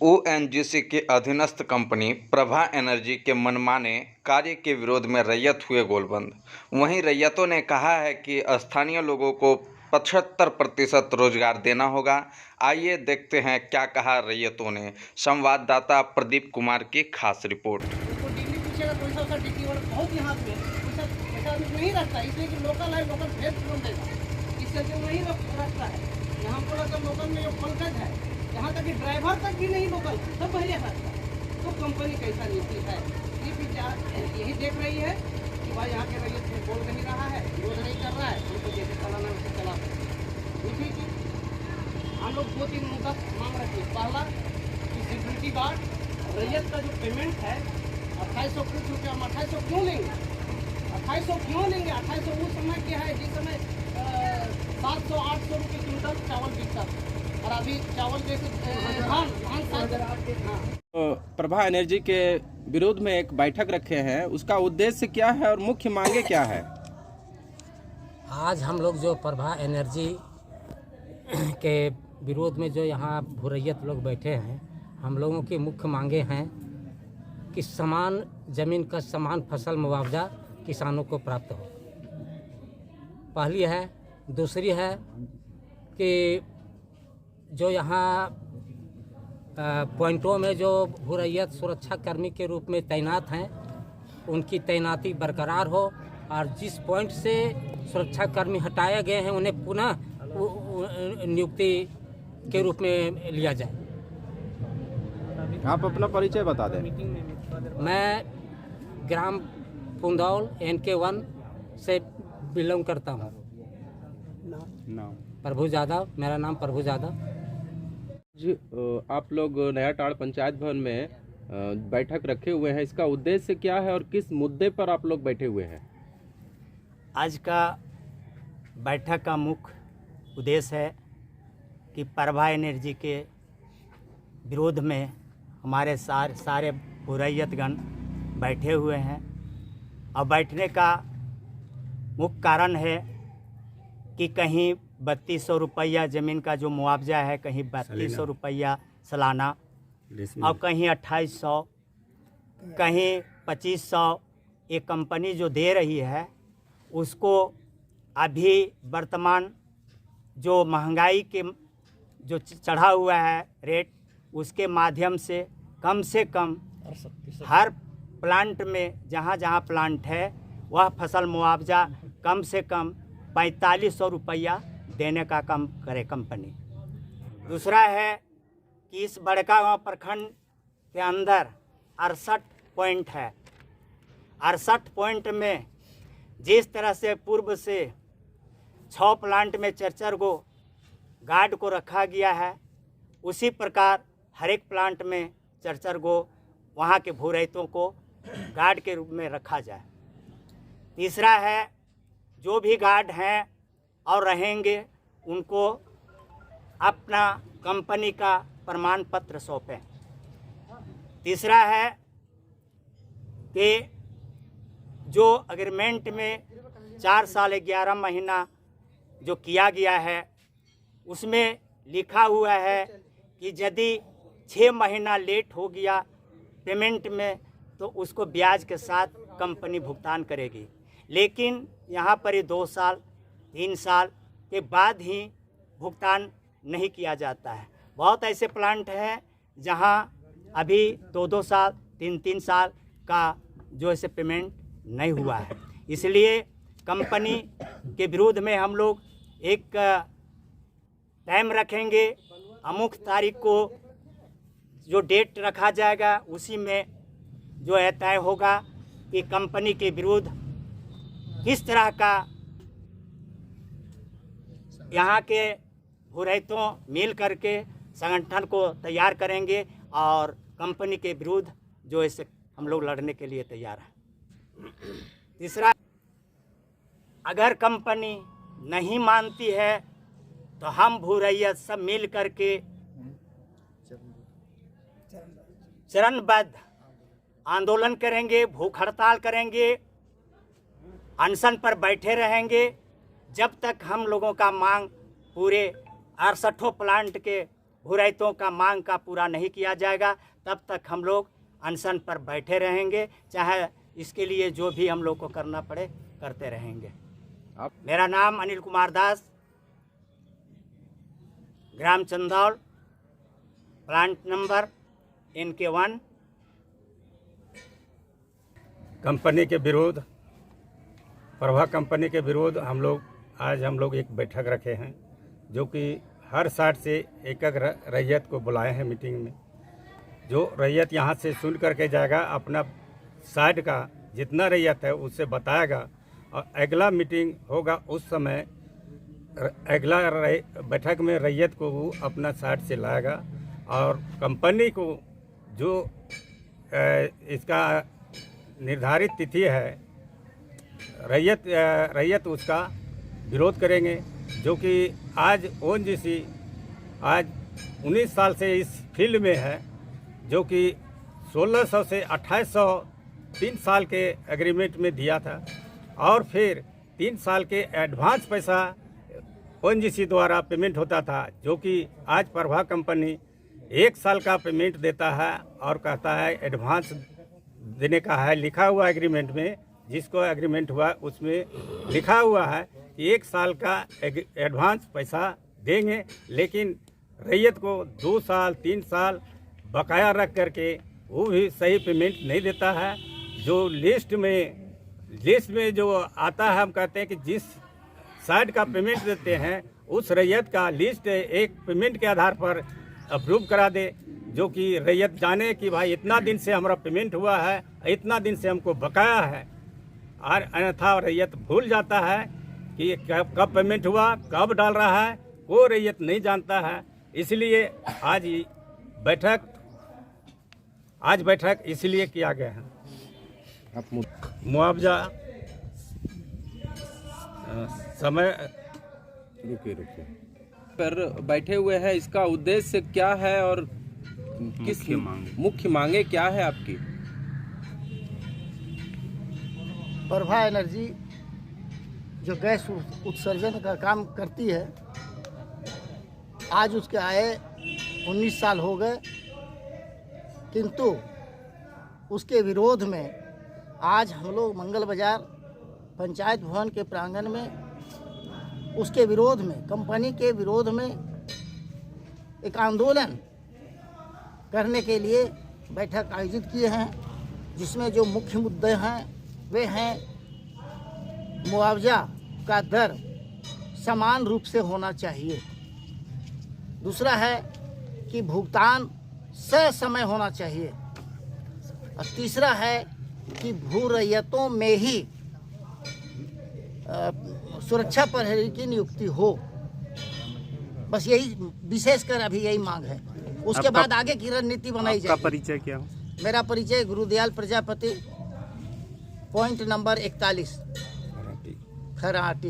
ONGC के अधीनस्थ company Prabha energy के मनमाने कार्य के विरोध में रैयत हुए गोलबंद। वहीं रैयतों ने कहा है कि स्थानीय लोगों को 75% रोजगार देना होगा। आइए देखते हैं क्या कहा रैयतों ने। संवाददाता प्रदीप कुमार की खास रिपोर्ट। उसको डिग्री पूछेगा पैसा उसका डिग्री वाला बहुत ही हाथ में पैसा पैसा आदमी नहीं रखता, इसलिए कि लोकल है, लोकल भेज कौन देगा, इस करके वही रखता है। यहाँ हमको लगता है लोकल में जो पंकज है, यहाँ तक कि ड्राइवर तक भी नहीं लोकल, सब बढ़िया रखता है। तो कंपनी कैसा नीति है ये विचार यही देख रही है कि भाई यहाँ के रैयत में बोल नहीं रहा है, विरोध नहीं कर रहा है, उनको जैसे चलाना वैसे चला दूसरी चीज हम लोग 2-3 मुद्दा मांग रखे। पहला कि सिक्योरिटी गार्ड रैयत का जो पेमेंट है 2800 कुछ रुपया, हम 2800 क्यों लेंगे, 2800 क्यों लेंगे? 2800 उस समय क्या है जिस समय 700-800 रुपये क्विंटल चावल बिकता था, और अभी चावल जैसे धान प्रभा एनर्जी के विरोध में एक बैठक रखे हैं, उसका उद्देश्य क्या है और मुख्य मांगे क्या है? आज हम लोग जो प्रभा एनर्जी के विरोध में जो यहाँ भूरैयत लोग बैठे हैं, हम लोगों की मुख्य मांगे हैं कि समान ज़मीन का समान फसल मुआवजा किसानों को प्राप्त हो, पहली है। दूसरी है कि जो यहाँ पॉइंटों में जो भूरैयत सुरक्षा कर्मी के रूप में तैनात हैं, उनकी तैनाती बरकरार हो, और जिस पॉइंट से सुरक्षा कर्मी हटाए गए हैं उन्हें पुनः नियुक्ति के रूप में लिया जाए। आप अपना परिचय बता दें। मैं ग्राम पुंदौल NK1 से बिलोंग करता हूँ। प्रभु यादव, मेरा नाम प्रभु यादव जी। आप लोग नया टाड़ पंचायत भवन में बैठक रखे हुए हैं, इसका उद्देश्य क्या है और किस मुद्दे पर आप लोग बैठे हुए हैं? आज का बैठक का मुख्य उद्देश्य है कि प्रभा एनर्जी के विरोध में हमारे सारे भूरैयतगण बैठे हुए हैं, और बैठने का मुख्य कारण है कि कहीं 3200 रुपया ज़मीन का जो मुआवजा है, कहीं 3200 रुपया सालाना, और कहीं 2800, कहीं 2500 ये कंपनी जो दे रही है, उसको अभी वर्तमान जो महंगाई के जो चढ़ा हुआ है रेट, उसके माध्यम से कम हर प्लांट में जहाँ जहाँ प्लांट है वह फसल मुआवजा कम से कम 4500 रुपया देने का काम करे कंपनी। दूसरा है कि इस बड़कागांव प्रखंड के अंदर 68 पॉइंट है। 68 पॉइंट में जिस तरह से पूर्व से 6 प्लांट में 4-4 गो गार्ड को रखा गया है, उसी प्रकार हर एक प्लांट में 4-4 गो वहाँ के भूरैयतों को गार्ड के रूप में रखा जाए। तीसरा है जो भी गार्ड हैं और रहेंगे उनको अपना कंपनी का प्रमाण पत्र सौंपें। तीसरा है कि जो एग्रीमेंट में 4 साल 11 महीना जो किया गया है, उसमें लिखा हुआ है कि यदि 6 महीना लेट हो गया पेमेंट में तो उसको ब्याज के साथ कंपनी भुगतान करेगी, लेकिन यहाँ पर 2 साल 3 साल के बाद ही भुगतान नहीं किया जाता है। बहुत ऐसे प्लांट हैं जहाँ अभी 2-2 साल 3-3 साल का जो ऐसे पेमेंट नहीं हुआ है। इसलिए कंपनी के विरोध में हम लोग एक टाइम रखेंगे, अमुक तारीख को जो डेट रखा जाएगा उसी में जो है तय होगा कि कंपनी के विरुद्ध किस तरह का यहाँ के भूरैयतों मिल करके संगठन को तैयार करेंगे, और कंपनी के विरुद्ध जो ऐसे हम लोग लड़ने के लिए तैयार हैं। तीसरा, अगर कंपनी नहीं मानती है तो हम भूरैयत सब मिल करके चरणबद्ध आंदोलन करेंगे, भूख हड़ताल करेंगे, अनशन पर बैठे रहेंगे जब तक हम लोगों का मांग पूरे 68 प्लांट के भूरहितों का मांग का पूरा नहीं किया जाएगा तब तक हम लोग अनशन पर बैठे रहेंगे, चाहे इसके लिए जो भी हम लोग को करना पड़े करते रहेंगे। आप मेरा नाम अनिल कुमार दास, ग्राम चंदौल, प्लांट नंबर NK1। कंपनी के विरोध, प्रभा कंपनी के विरोध हम लोग एक बैठक रखे हैं, जो कि हर साइड से एक रैयत को बुलाए हैं मीटिंग में। जो रैयत यहाँ से सुन करके जाएगा, अपना साइड का जितना रैयत है उससे बताएगा, और अगला मीटिंग होगा उस समय अगला बैठक में रैयत को वो अपना साइड से लाएगा, और कंपनी को जो इसका निर्धारित तिथि है रैयत उसका विरोध करेंगे। जो कि आज ONGC आज 19 साल से इस फील्ड में है, जो कि 1600 से 2800 3 साल के एग्रीमेंट में दिया था, और फिर 3 साल के एडवांस पैसा ONGC द्वारा पेमेंट होता था, जो कि आज प्रभा कंपनी 1 साल का पेमेंट देता है और कहता है एडवांस देने का है। लिखा हुआ एग्रीमेंट में, जिसको एग्रीमेंट हुआ उसमें लिखा हुआ है कि 1 साल का एडवांस पैसा देंगे, लेकिन रैयत को 2 साल 3 साल बकाया रख करके वो भी सही पेमेंट नहीं देता है। जो लिस्ट में जो आता है, हम कहते हैं कि जिस साइड का पेमेंट देते हैं उस रैयत का लिस्ट एक पेमेंट के आधार पर अप्रूव करा दे, जो कि रैयत जाने कि भाई इतना दिन से हमारा पेमेंट हुआ है, इतना दिन से हमको बकाया है। और अन्यथा रैयत भूल जाता है कि कब पेमेंट हुआ, कब डाल रहा है, कोई रैयत नहीं जानता है। इसलिए आज बैठक इसलिए किया गया है। आप मुआवजा समय रुकिए पर बैठे हुए हैं, इसका उद्देश्य क्या है और किस मुख्य मांगे क्या है आपकी? प्रभा एनर्जी जो गैस उत्सर्जन का काम करती है, आज उसके आए 19 साल हो गए, किंतु उसके विरोध में आज हम लोग मंगल बाजार पंचायत भवन के प्रांगण में उसके विरोध में, कंपनी के विरोध में एक आंदोलन करने के लिए बैठक आयोजित किए हैं, जिसमें जो मुख्य मुद्दे हैं वे हैं मुआवजा का दर समान रूप से होना चाहिए। दूसरा है कि भुगतान ससमय होना चाहिए, और तीसरा है कि भू रैयतों में ही सुरक्षा प्रहरी की नियुक्ति हो। बस यही विशेषकर अभी यही मांग है। उसके बाद आगे की रणनीति बनाई जाएगी। आपका परिचय क्या हो? मेरा परिचय गुरुदयाल प्रजापति, पॉइंट नंबर 41, खराटी।